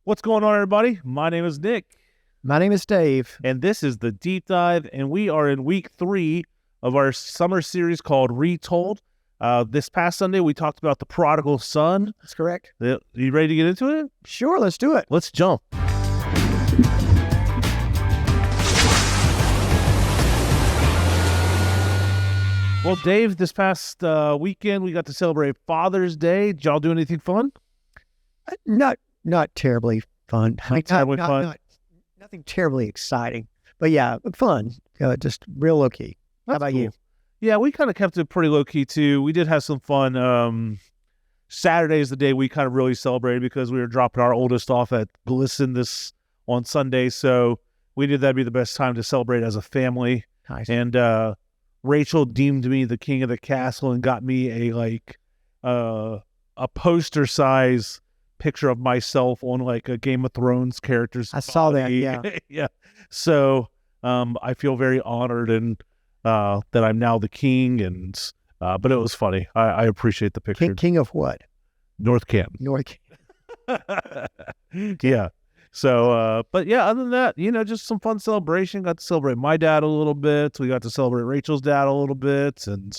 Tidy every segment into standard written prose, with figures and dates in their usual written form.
What's going on, everybody? My name is Nick, My name is Dave. and this is the Deep Dive, and we are in week 3 of our summer series called Retold. This past Sunday, we talked about the prodigal son. That's correct. You ready to get into it? Sure, let's do it. Let's jump. Well, Dave, this past weekend, we got to celebrate Father's Day. Did y'all do anything fun? Not terribly fun. Terribly fun? Nothing terribly exciting. But yeah, fun. Just real low key. How That's about cool. you? Yeah, we kind of kept it pretty low key too. We did have some fun. Saturday is the day we kind of really celebrated because we were dropping our oldest off at Glisten on Sunday. So we knew that'd be the best time to celebrate as a family. Nice. And Rachel deemed me the king of the castle and got me a poster size picture of myself on like a Game of Thrones character's I saw that, body. yeah. Yeah. So I feel very honored and that I'm now the king, and but it was funny. I appreciate the picture. King of what? North Canton. North. Yeah. So, but yeah, other than that, just some fun celebration. Got to celebrate my dad a little bit. We got to celebrate Rachel's dad a little bit, and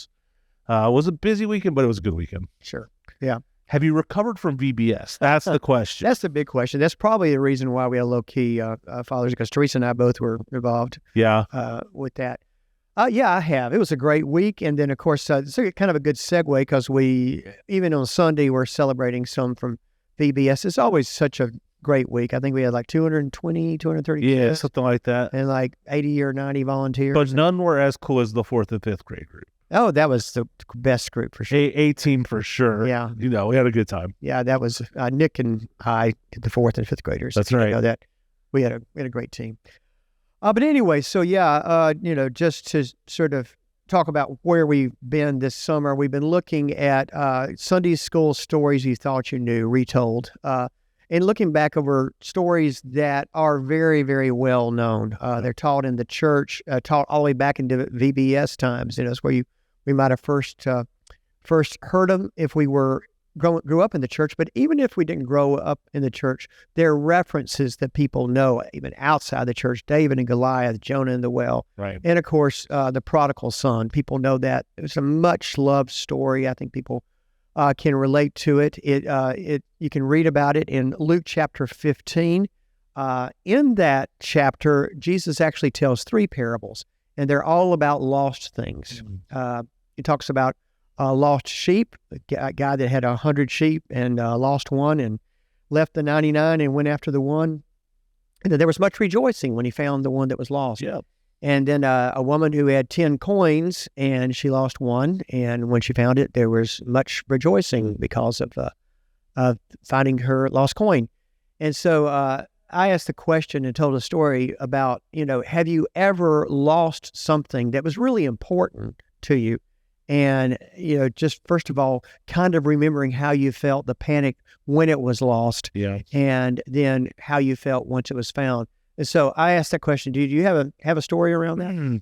it was a busy weekend, but it was a good weekend. Sure. Yeah. Have you recovered from VBS? That's the question. That's the big question. That's probably the reason why we had low key fathers, because Teresa and I both were involved Yeah. with that. Yeah, I have. It was a great week. And then, of course, it's kind of a good segue because even on Sunday, we're celebrating some from VBS. It's always such a great week. I think we had like 220, 230 Yeah, kids something like that. and like 80 or 90 volunteers. But none were as cool as the 4th and 5th grade group. Oh, that was the best group for sure. A team for sure. Yeah. We had a good time. Yeah, that was Nick and I, the 4th and 5th graders. That's You right. know that we had a great team. But anyway, so yeah, just to sort of talk about where we've been this summer, we've been looking at Sunday school stories you thought you knew, retold, and looking back over stories that are very, very well known. They're taught in the church, taught all the way back into VBS times. It's where we might have first heard them if we grew up in the church, but even if we didn't grow up in the church, there are references that people know, even outside the church. David and Goliath, Jonah and the well. Right. And of course, the prodigal son. People know that. It's a much loved story. I think people can relate to it. You can read about it in Luke chapter 15. In that chapter, Jesus actually tells 3 parables, and they're all about lost things. He talks about lost sheep, a guy that had 100 sheep and lost one and left the 99 and went after the one. And then there was much rejoicing when he found the one that was lost. Yeah. And then a woman who had 10 coins and she lost one. And when she found it, there was much rejoicing because of finding her lost coin. And so I asked the question and told a story about, have you ever lost something that was really important to you? And, just first of all, kind of remembering how you felt, the panic when it was lost, Yeah. and then how you felt once it was found. And so I asked that question. Do you have a story around that?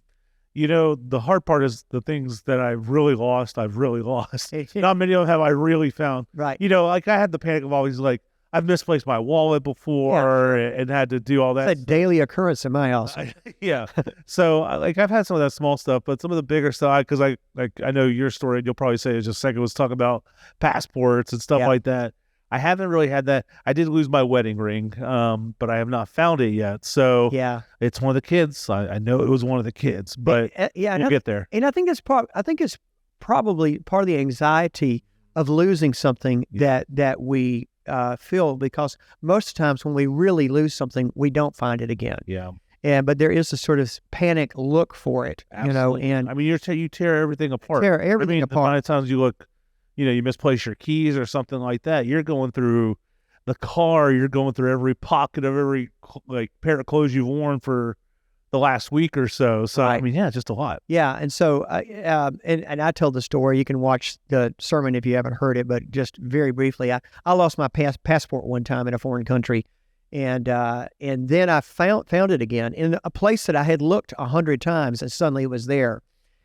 The hard part is the things that I've really lost. Not many of them have I really found. Right. Like I had the panic of always like, I've misplaced my wallet before and had to do all that. It's a daily occurrence in my house. Yeah. So I've had some of that small stuff, but some of the bigger stuff, because I know your story, and you'll probably say it's just a second, was talking about passports and stuff like that. I haven't really had that. I did lose my wedding ring, but I have not found it yet. So Yeah. it's one of the kids. I know it was one of the kids, but we'll get there. And I think it's probably part of the anxiety of losing something that we feel, because most of the times when we really lose something, we don't find it again. Yeah. But there is a sort of panic look for it, Absolutely. and I mean, you tear everything apart. tear everything The apart. amount of times you look, you misplace your keys or something like that. You're going through the car. You're going through every pocket of every pair of clothes you've worn for the last week or so. So Right. I mean, yeah, just a lot. Yeah, and so and I told the story. You can watch the sermon if you haven't heard it, but just very briefly, I lost my passport one time in a foreign country, and then I found it again in a place that I had looked 100 times, and suddenly it was there.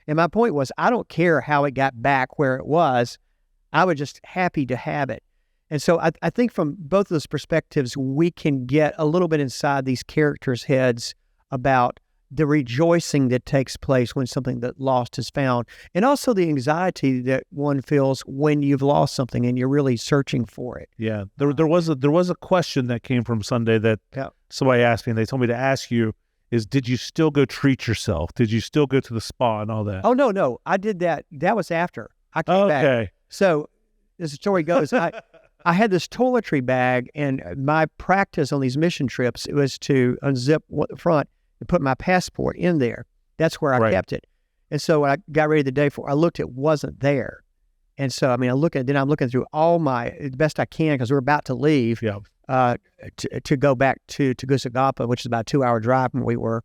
And my point was, I don't care how it got back where it was. I was just happy to have it. And so I think from both of those perspectives, we can get a little bit inside these characters' heads about the rejoicing that takes place when something that lost is found, and also the anxiety that one feels when you've lost something and you're really searching for it. Yeah, there was a question that came from Sunday that somebody asked me, and they told me to ask you is, did you still go treat yourself? Did you still go to the spa and all that? Oh, no, I did that. That was after I came back. So as the story goes, I had this toiletry bag, and my practice on these mission trips, it was to unzip the front and put my passport in there. That's where I kept it. And so when I got ready the day before, I looked, it wasn't there. And so, I mean, I'm looking through all the best I can, because we're about to leave to go back to Tegucigalpa, which is about a 2-hour drive from where we were.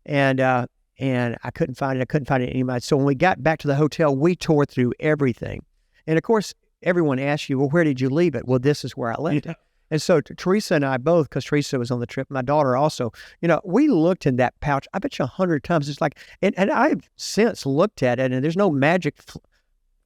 And I couldn't find it. I couldn't find it anywhere. So when we got back to the hotel, we tore through everything. And of course, everyone asks you, well, where did you leave it? Well, this is where I left it. And so Teresa and I both, because Teresa was on the trip, my daughter also, we looked in that pouch, I bet you 100 times. It's like, and I've since looked at it, and there's no magic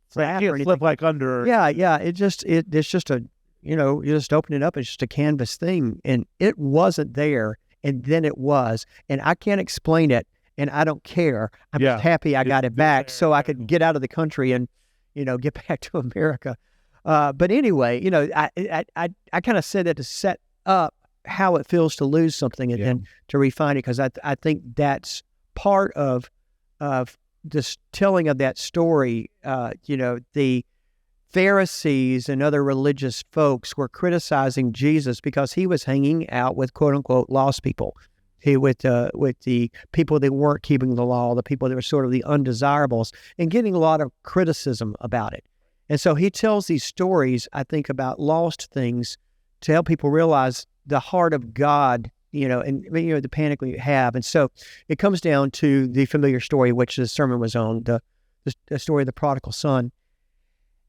flap or anything. Flip like under. Yeah. It's just a, you just open it up, it's just a canvas thing, and it wasn't there. And then it was, and I can't explain it, and I don't care. I'm just happy I got it back so I could get out of the country and, get back to America. But anyway, I kind of said that to set up how it feels to lose something and then to refine it, because I think that's part of this telling of that story. The Pharisees and other religious folks were criticizing Jesus because he was hanging out with quote unquote lost people. With the people that weren't keeping the law, the people that were sort of the undesirables, and getting a lot of criticism about it. And so he tells these stories, I think, about lost things to help people realize the heart of God, and the panic we have. And so it comes down to the familiar story, which the sermon was on, the story of the prodigal son.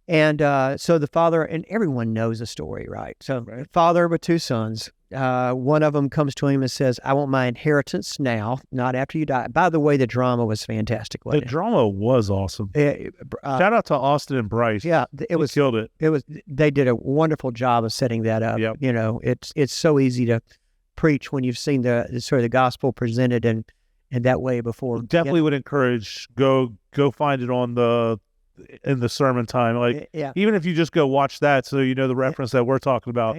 And so the father, and everyone knows the story, right? So the father with 2 sons, one of them comes to him and says, I want my inheritance now, not after you die. By the way, the drama was fantastic. The drama was awesome. Shout out to Austin and Bryce. Yeah, they killed it. They did a wonderful job of setting that up. Yep. It's so easy to preach when you've seen the sort of the gospel presented in that way before. Definitely would encourage, go find it in the sermon time. Like, even if you just go watch that, so the reference that we're talking about.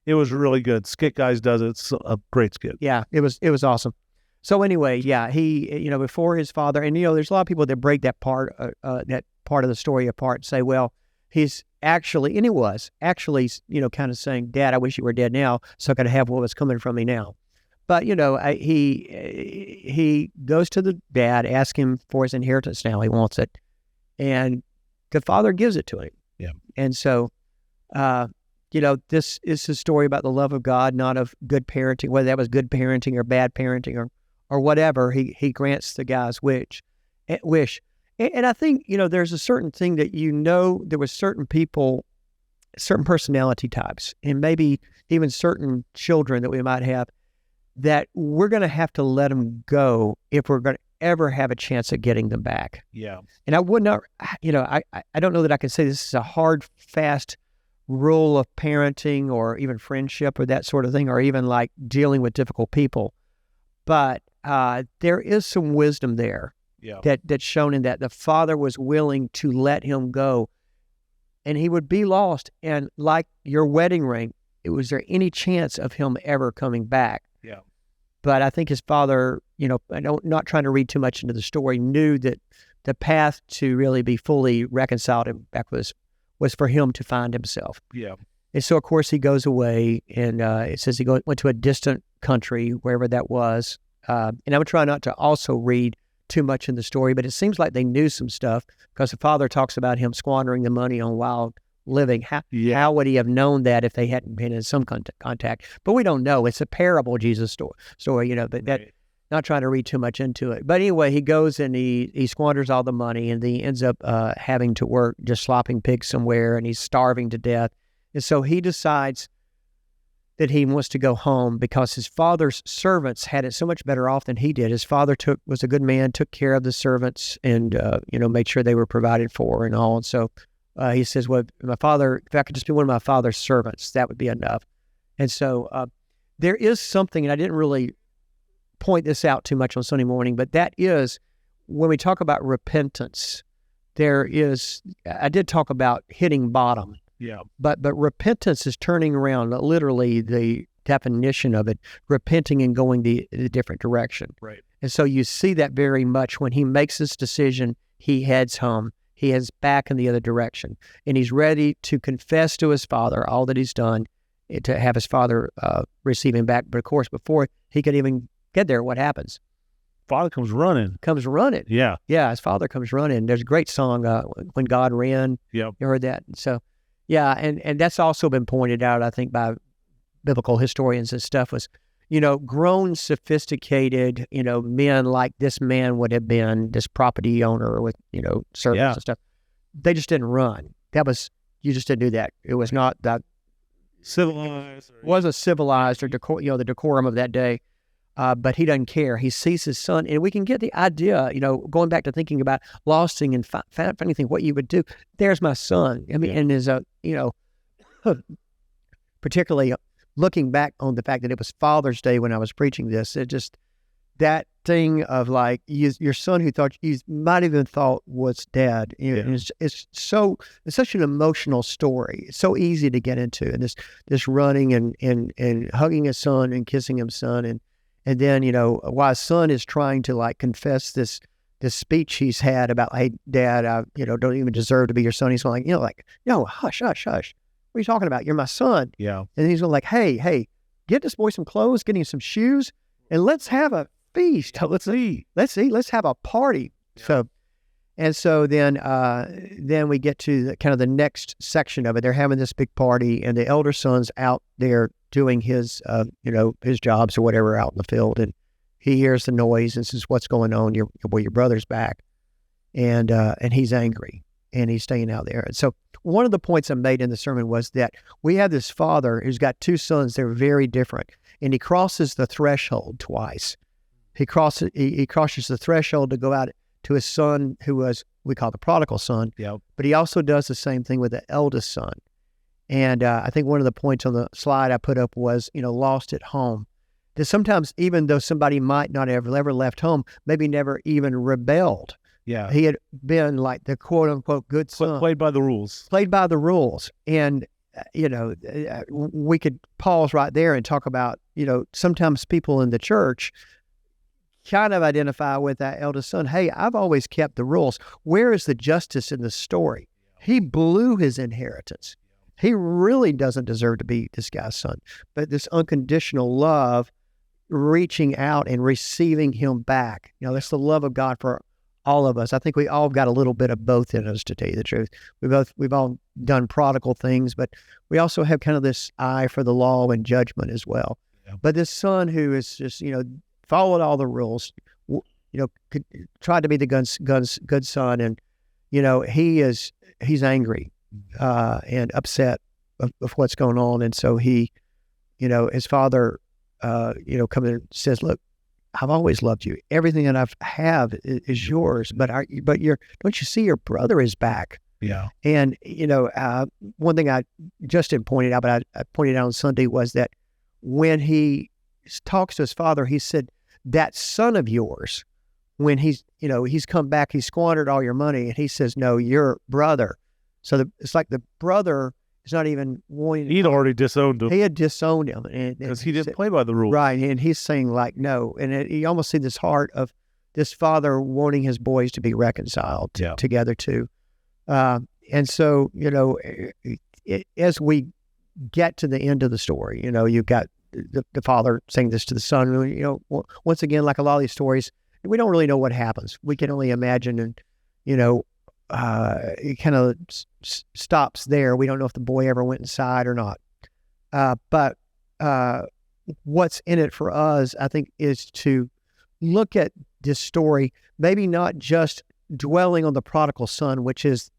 It was really good. Skit Guys does it. It's a great skit. Yeah, it was awesome. So anyway, he, before his father, and there's a lot of people that break that part of the story apart and say, well, he's actually, and he was actually, kind of saying, Dad, I wish you were dead now, so I could have what was coming from me now. But he goes to the dad, asks him for his inheritance now. He wants it, and the father gives it to him. Yeah, and so. This is a story about the love of God, not of good parenting, whether that was good parenting or bad parenting or whatever. He grants the guy's wish. And I think, there's a certain thing that, there was certain people, certain personality types, and maybe even certain children that we might have, that we're going to have to let them go if we're going to ever have a chance at getting them back. Yeah. And I would not, I don't know that I can say this is a hard, fast rule of parenting or even friendship or that sort of thing, or even like dealing with difficult people. But there is some wisdom there that's shown in that the father was willing to let him go, and he would be lost. And like your wedding ring, was there any chance of him ever coming back? Yeah. But I think his father, not trying to read too much into the story, knew that the path to really be fully reconciled him back was for him to find himself. Yeah. And so, of course, he goes away, and it says he went to a distant country, wherever that was. And I would try not to also read too much in the story, but it seems like they knew some stuff, because the father talks about him squandering the money on wild living. How would he have known that if they hadn't been in some contact? But we don't know. It's a parable, Jesus story, but that. Not trying to read too much into it. But anyway, he goes and he squanders all the money, and he ends up having to work just slopping pigs somewhere, and he's starving to death. And so he decides that he wants to go home because his father's servants had it so much better off than he did. His father was a good man, took care of the servants, and made sure they were provided for and all. And so He says, well, my father, if I could just be one of my father's servants, that would be enough. And so there is something, and I didn't really point this out too much on Sunday morning, but that is when we talk about repentance, I did talk about hitting bottom. Yeah. But repentance is turning around, literally the definition of it, repenting and going the different direction. Right. And so you see that very much when he makes this decision, he heads home. He heads back in the other direction. And he's ready to confess to his father all that he's done, to have his father receive him back. But of course, before he could even get there, what happens? Father comes running. Yeah. Yeah, his father comes running. There's a great song, When God Ran. Yeah. You heard that? So, yeah, and that's also been pointed out, I think, by biblical historians and stuff, was, grown, sophisticated, men like this man would have been, this property owner with, servants and stuff. They just didn't run. You just didn't do that. It was not that civilized. It wasn't civilized or the decorum of that day. But he doesn't care. He sees his son, and we can get the idea, going back to thinking about losing and finding what you would do. There's my son. I mean, and there's particularly looking back on the fact that it was Father's Day when I was preaching this, it just, that thing of like your son who thought you might even thought was dead. It's such an emotional story. It's so easy to get into, and this running and hugging his son and kissing his son, and then, while his son is trying to like confess this speech he's had about, hey, Dad, I, don't even deserve to be your son. He's going like, no, hush. What are you talking about? You're my son. Yeah. And he's going like, hey, get this boy some clothes, get him some shoes, and let's have a feast. Let's eat. Let's have a party. Yeah. So then we get to kind of the next section of it. They're having this big party, and the elder son's out there doing his jobs or whatever out in the field, and he hears the noise and says, "What's going on? Your brother's back," and he's angry, and he's staying out there. And so one of the points I made in the sermon was that we have this father who's got two sons. They're very different, and he crosses the threshold twice. He crosses the threshold to go out to his son, who we call the prodigal son. Yep. But he also does the same thing with the eldest son. And I think one of the points on the slide I put up was, lost at home. That sometimes, even though somebody might not have ever left home, maybe never even rebelled. Yeah. He had been like the quote unquote good son. Played by the rules. And, we could pause right there and talk about, sometimes people in the church kind of identify with that eldest son. Hey, I've always kept the rules. Where is the justice in the story? He blew his inheritance. He really doesn't deserve to be this guy's son. But this unconditional love, reaching out and receiving him back, that's the love of God for all of us. I think we all got a little bit of both in us, to tell you the truth. We've all done prodigal things, but we also have kind of this eye for the law and judgment as well. Yeah. But this son who is just, followed all the rules, tried to be the good son, and he's angry and upset of what's going on, and so he, his father, comes in and says, "Look, I've always loved you. Everything that I have is yours, but don't you see your brother is back?" Yeah. And one thing Justin pointed out, but I pointed out on Sunday, was that when he talks to his father, he said, "That son of yours, when he's come back, he squandered all your money," and he says, "No, your brother." So it's like the brother is not even wanting. He'd already disowned him. He had disowned him, because he didn't play by the rules, right? And he's saying like, no, and you almost see this heart of this father wanting his boys to be reconciled together too. And so as we get to the end of the story, you've got the father saying this to the son. Once again, like a lot of these stories, we don't really know what happens. We can only imagine, and it kind of stops there. We don't know if the boy ever went inside or not. But what's in it for us, I think, is to look at this story, maybe not just dwelling on the prodigal son, which is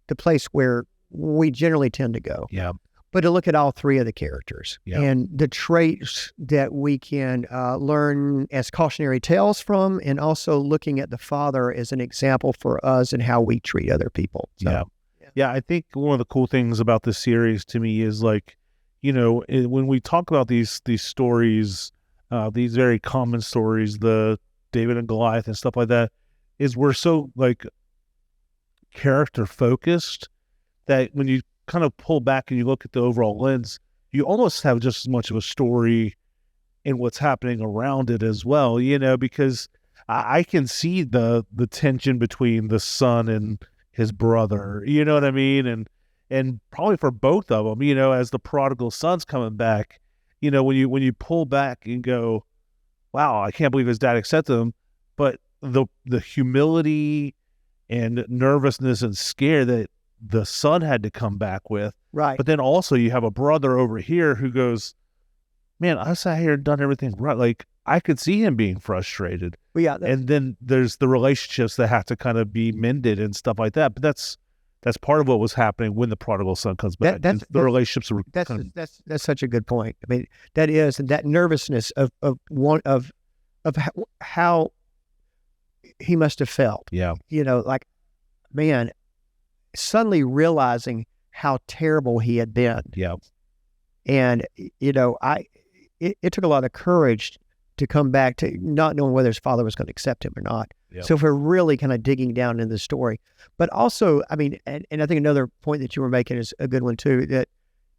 the place where we generally tend to go. Yeah. But to look at all three of the characters and the traits that we can learn as cautionary tales from, and also looking at the father as an example for us and how we treat other people. So, yeah. Yeah, I think one of the cool things about this series to me is like, when we talk about these stories, these very common stories, the David and Goliath and stuff like that, is we're so like character focused that when you kind of pull back and you look at the overall lens, you almost have just as much of a story in what's happening around it as well, because I can see the tension between the son and his brother, you know what I mean? And probably for both of them, as the prodigal son's coming back, when you pull back and go, wow, I can't believe his dad accepted him, but the humility and nervousness and scare that the son had to come back with. Right. But then also you have a brother over here who goes, man, I sat here and done everything right. Like I could see him being frustrated. Well, yeah. And then there's the relationships that have to kind of be mended and stuff like that. But that's part of what was happening when the prodigal son comes back. The relationships were that's such a good point. I mean, that is, and that nervousness of how he must have felt. Yeah. Like, man, suddenly realizing how terrible he had been. Yeah. And, it took a lot of courage to come back to not knowing whether his father was going to accept him or not. Yep. So if we're really kind of digging down in the story, but also, I mean, and I think another point that you were making is a good one too, that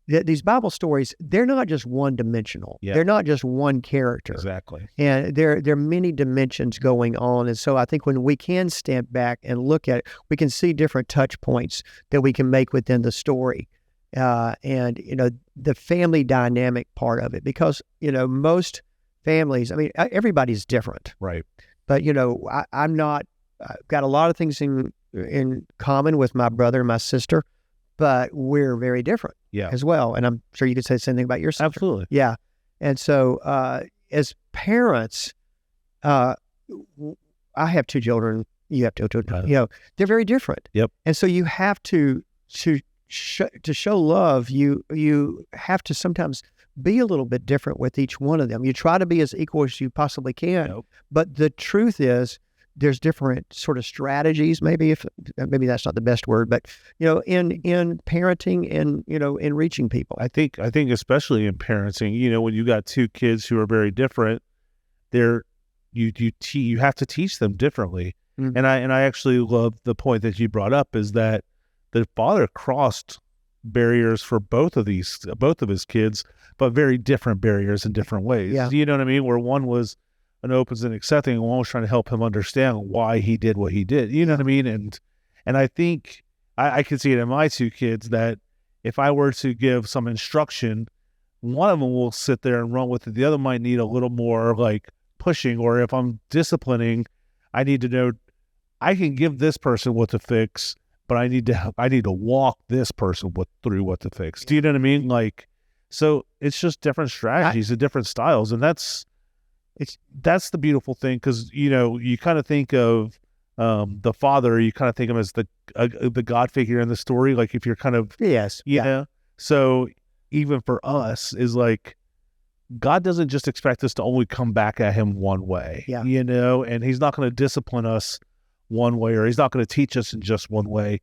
these Bible stories, they're not just one dimensional. Yep. They're not just one character. Exactly. And there are many dimensions going on. And so I think when we can step back and look at it, we can see different touch points that we can make within the story. And the family dynamic part of it, because, most families, I mean, everybody's different. Right. But, I've got a lot of things in common with my brother and my sister, but we're very different as well. And I'm sure you could say the same thing about your sister. Absolutely. Yeah. And so as parents, I have two children. You have two children. They're very different. Yep. And so you have to show love, you have to sometimes be a little bit different with each one of them. You try to be as equal as you possibly can. Nope. But the truth is, there's different sort of strategies, maybe that's not the best word, but in parenting and in reaching people. I think especially in parenting, when you got two kids who are very different, you have to teach them differently. Mm-hmm. And I actually love the point that you brought up, is that the father crossed barriers for both of his kids, but very different barriers in different ways. Yeah. You know what I mean? Where one was an open and accepting, and one was trying to help him understand why he did what he did. You know what I mean? And I think I can see it in my two kids that if I were to give some instruction, one of them will sit there and run with it. The other might need a little more like pushing, or if I'm disciplining, I need to know I can give this person what to fix, but I need to walk this person through what to fix. Do you know what I mean? Like, so it's just different strategies and different styles, and that's the beautiful thing, because you kind of think of the father, you kind of think of him as the God figure in the story. Like if you're kind of So even for us is like, God doesn't just expect us to only come back at him one way. Yeah. And he's not going to discipline us one way, or he's not going to teach us in just one way.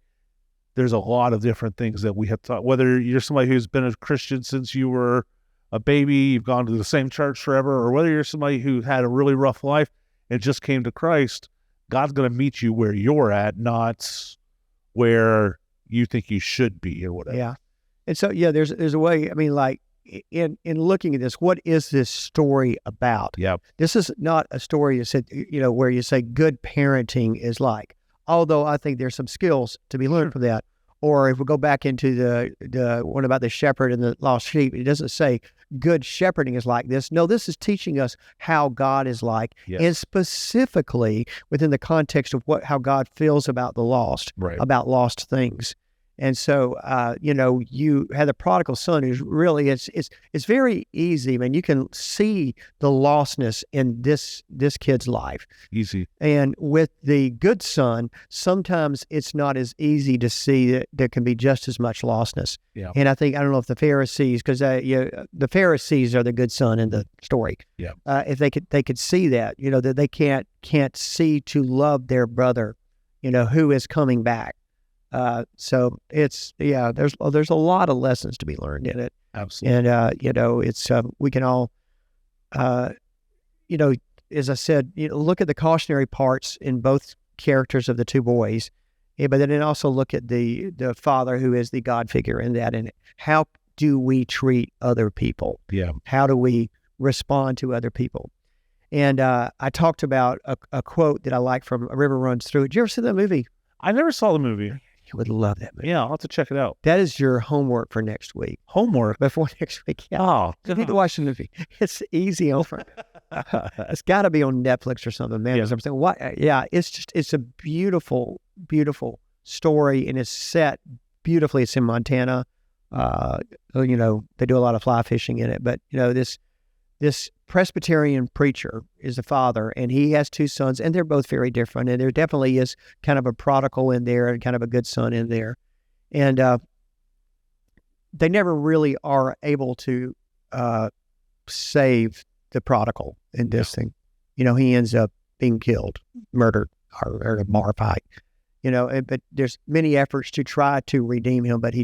There's a lot of different things that we have taught, whether you're somebody who's been a Christian since you were a baby, you've gone to the same church forever, or whether you're somebody who had a really rough life and just came to Christ. God's going to meet you where you're at, not where you think you should be or whatever. Yeah. And so, there's a way, I mean, like in looking at this, what is this story about? Yeah. This is not a story where you say good parenting is like, although I think there's some skills to be learned from that. Or if we go back into the one about the shepherd and the lost sheep, it doesn't say good shepherding is like this. No, this is teaching us how God is like, and specifically within the context of how God feels about the lost, about lost things. And so, you had the prodigal son who's really, it's very easy. I mean, you can see the lostness in this kid's life. Easy. And with the good son, sometimes it's not as easy to see that there can be just as much lostness. Yeah. And I don't know if the Pharisees, because the Pharisees are the good son in the story. Yeah. If they could see that, that they can't see to love their brother, who is coming back. So there's a lot of lessons to be learned in it. Absolutely. And it's we can all, uh, as I said, look at the cautionary parts in both characters of the two boys, but then also look at the father who is the God figure in that, and how do we treat other people? Yeah. How do we respond to other people? And I talked about a quote that I like from A River Runs Through It. Did you ever see that movie? I never saw the movie. You would love that movie. Yeah, I'll have to check it out. That is your homework for next week. Homework? Before next week. Yeah. Oh, you need to watch the movie. It's easy over. It's got to be on Netflix or something, man. Yeah. I'm saying, what? Yeah, it's a beautiful, beautiful story, and it's set beautifully. It's in Montana. They do a lot of fly fishing in it, but this Presbyterian preacher is a father, and he has two sons, and they're both very different. And there definitely is kind of a prodigal in there and kind of a good son in there. And they never really are able to save the prodigal in this thing. He ends up being killed, murdered, or a bar fight. But there's many efforts to try to redeem him, but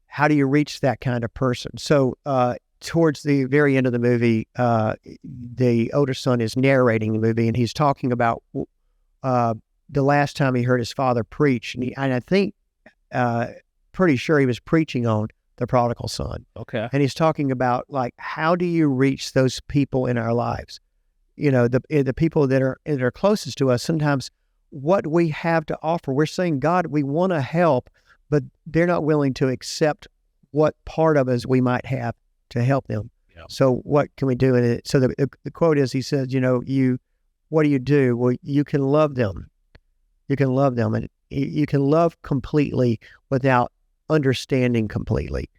how do you reach that kind of person? So towards the very end of the movie, the older son is narrating the movie, and he's talking about the last time he heard his father preach, and I think pretty sure he was preaching on the prodigal son. Okay. And he's talking about, like, how do you reach those people in our lives? The people that are closest to us. Sometimes what we have to offer, we're saying, God, we want to help, but they're not willing to accept what part of us we might have to help them. Yeah. So what can we do in it? So the quote is, he says, what do you do? Well, you can love them. You can love them, and you can love completely without understanding completely.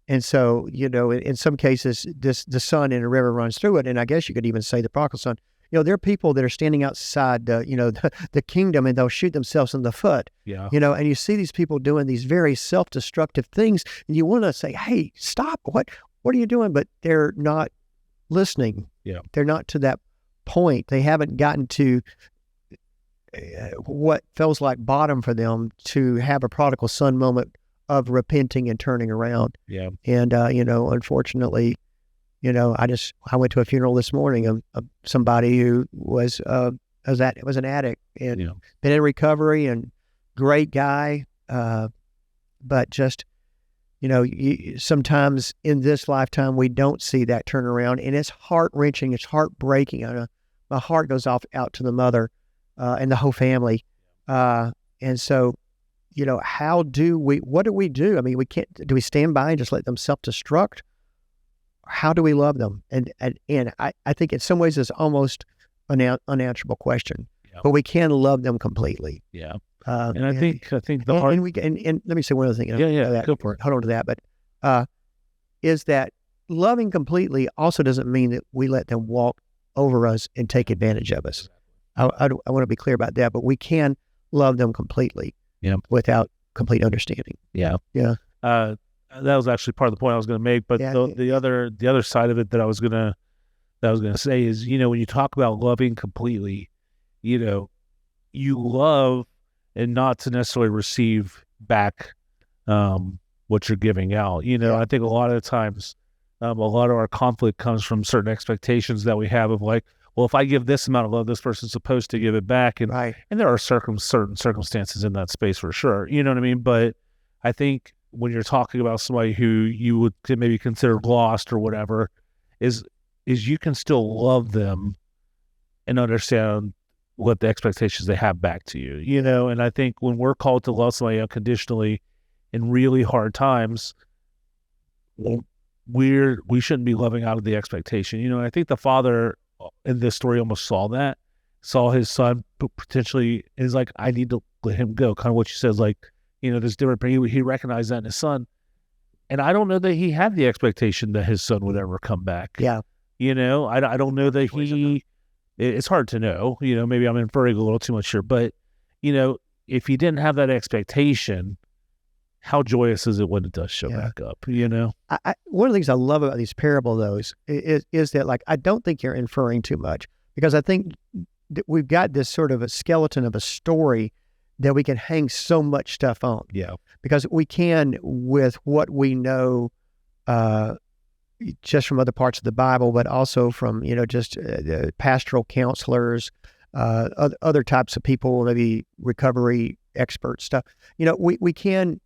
And so, in some cases, the son in A River Runs Through It, and I guess you could even say the prodigal son, there are people that are standing outside the kingdom, and they'll shoot themselves in the foot. Yeah. And you see these people doing these very self-destructive things, and you want to say, hey, stop. What are you doing? But they're not listening. Yeah. They're not to that point. They haven't gotten to what feels like bottom for them to have a prodigal son moment of repenting and turning around. Yeah. And, unfortunately, I went to a funeral this morning of somebody who was an addict and been in recovery, and great guy. But just, sometimes in this lifetime, we don't see that turnaround, and it's heart-wrenching. It's heartbreaking. My heart goes out to the mother and the whole family. And so, what do we do? I mean, do we stand by and just let them self-destruct? How do we love them? And I think in some ways it's almost an unanswerable question, but we can love them completely. Yeah. And I think the heart, and let me say one other thing. Go for it. Hold on to that. But is that loving completely also doesn't mean that we let them walk over us and take advantage of us. I want to be clear about that, but we can love them completely. Yeah. Without complete understanding. Yeah. Yeah. That was actually part of the point I was going to make, but the other side of it that I was going to say is, when you talk about loving completely, you love and not to necessarily receive back what you're giving out. I think a lot of the times, a lot of our conflict comes from certain expectations that we have of, like, well, if I give this amount of love, this person's supposed to give it back. And right. And there are certain circumstances in that space for sure. You know what I mean? But I think when you're talking about somebody who you would maybe consider lost or whatever, is you can still love them and understand what the expectations they have back to you, And I think when we're called to love somebody unconditionally in really hard times, we shouldn't be loving out of the expectation. I think the father in this story almost saw his son potentially is like, I need to let him go. Kind of what you said, like, there's different, he recognized that in his son. And I don't know that he had the expectation that his son would ever come back. Yeah. I don't know that it's hard to know, maybe I'm inferring a little too much here, but, if he didn't have that expectation, how joyous is it when it does show back up, one of the things I love about these parables, is that, like, I don't think you're inferring too much, because I think that we've got this sort of a skeleton of a story that we can hang so much stuff on. Yeah. Because we can, with what we know, just from other parts of the Bible, but also from, just pastoral counselors, other types of people, maybe recovery experts stuff. We can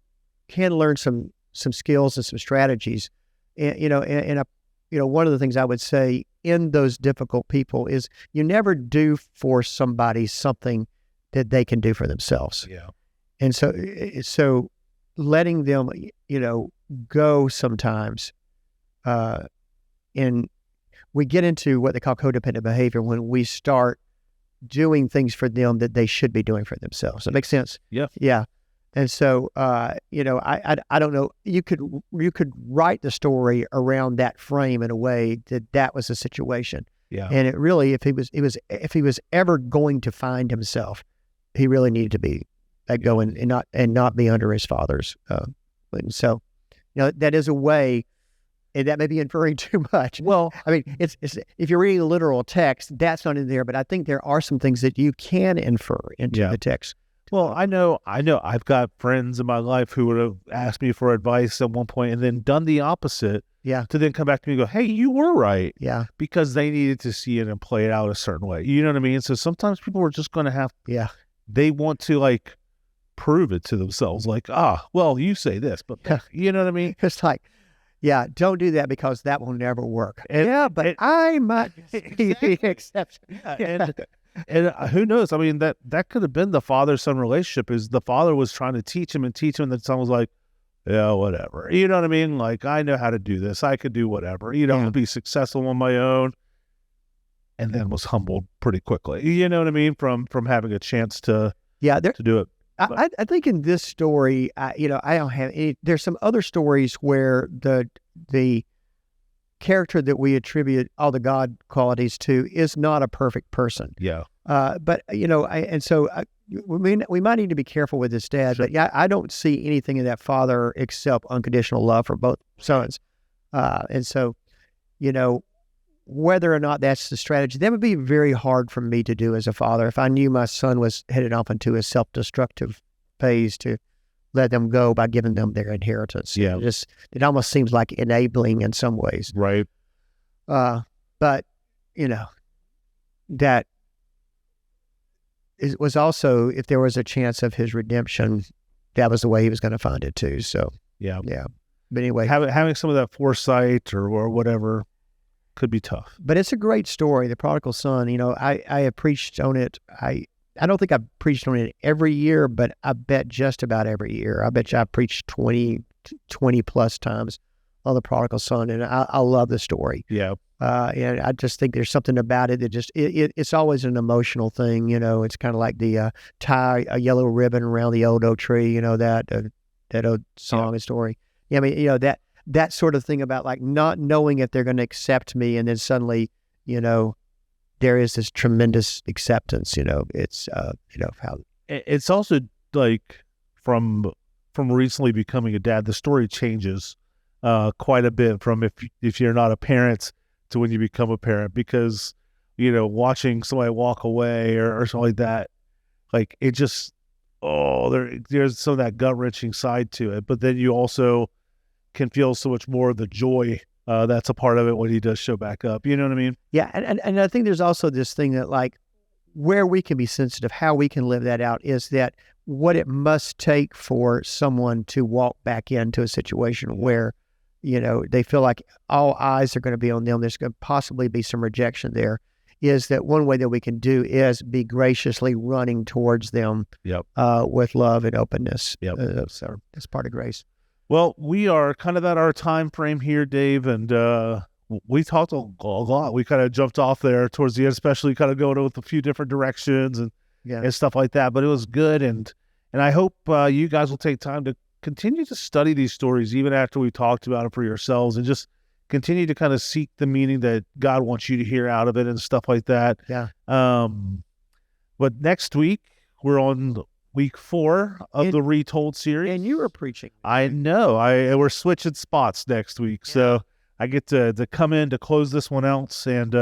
learn some skills and some strategies. And one of the things I would say in those difficult people is you never do for somebody something that they can do for themselves. Yeah. And so letting them, go sometimes, and we get into what they call codependent behavior when we start doing things for them that they should be doing for themselves. That makes sense? Yeah. Yeah. And so, I don't know, you could write the story around that frame in a way that was the situation. Yeah. And it really, if he was ever going to find himself, he really needed to be let go and not be under his father's. And so, that is a way, and that may be inferring too much. Well, I mean, it's if you're reading a literal text, that's not in there, but I think there are some things that you can infer into the text. Well, I know I've got friends in my life who would have asked me for advice at one point and then done the opposite. Yeah. To then come back to me and go, hey, you were right. Yeah. Because they needed to see it and play it out a certain way. You know what I mean? So sometimes people are just going to have, they want to prove it to themselves. Well, you say this, but you know what I mean? It's don't do that because that will never work. But I might be the exception. And who knows? I mean, that could have been the father-son relationship. Is the father was trying to teach him, and the son was like, yeah, whatever. You know what I mean? I know how to do this. I could do whatever. I'll be successful on my own. And then was humbled pretty quickly. You know what I mean? From having a chance to do it. I think in this story, I don't have any. There's some other stories where the character that we attribute all the God qualities to is not a perfect person. Yeah. But we might need to be careful with this dad. Sure. But I don't see anything in that father except unconditional love for both sons. And so, whether or not that's the strategy, that would be very hard for me to do as a father. If I knew my son was headed off into a self-destructive phase, to let them go by giving them their inheritance. Yeah. It almost seems like enabling in some ways. Right. But, that it was also, if there was a chance of his redemption, that was the way he was going to find it too. So, yeah. But anyway. Having some of that foresight or whatever could be tough. But it's a great story, The Prodigal Son. I have preached on it. I don't think I've preached on it every year, but I bet just about every year. I bet you I've preached 20 plus times on The Prodigal Son, and I love the story. Yeah. And I just think there's something about it that just, it's always an emotional thing. It's kind of like the tie a yellow ribbon around the old oak tree, that old song and story. I mean, that sort of thing about not knowing if they're going to accept me, and then suddenly, there is this tremendous acceptance. It's how it's also from recently becoming a dad, the story changes quite a bit from if you're not a parent to when you become a parent, because watching somebody walk away or something like that, it just there's some of that gut-wrenching side to it, but then you also can feel so much more of the joy that's a part of it when he does show back up. You know what I mean? Yeah. And I think there's also this thing that where we can be sensitive, how we can live that out, is that what it must take for someone to walk back into a situation where, they feel like all eyes are going to be on them. There's going to possibly be some rejection there. Is that one way that we can do is be graciously running towards them with love and openness. So that's part of grace. Well, we are kind of at our time frame here, Dave, and we talked a lot. We kind of jumped off there towards the end, especially kind of going with a few different directions and stuff like that. But it was good, and I hope you guys will take time to continue to study these stories even after we talked about it for yourselves, and just continue to kind of seek the meaning that God wants you to hear out of it and stuff like that. Yeah. But next week we're on week 4 of the Retold series. And you were preaching. I know. We're switching spots next week. Yeah. So I get to come in to close this one out. And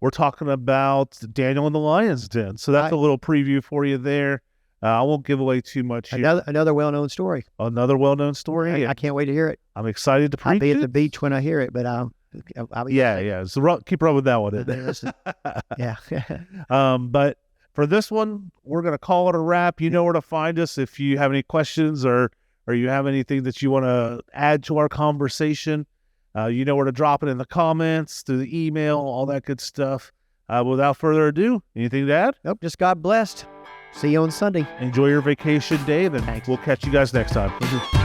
we're talking about Daniel in the Lion's Den. So that's a little preview for you there. I won't give away too much here. Another well-known story. Another well-known story. I can't wait to hear it. I'm excited to preach I'll be it. at the beach when I hear it, but I'll be Yeah. So keep rubbing that one in. Yeah. But for this one, we're going to call it a wrap. You know where to find us if you have any questions or you have anything that you want to add to our conversation. You know where to drop it in the comments, through the email, all that good stuff. Without further ado, anything to add? Nope, just God blessed. See you on Sunday. Enjoy your vacation, Dave, and we'll catch you guys next time.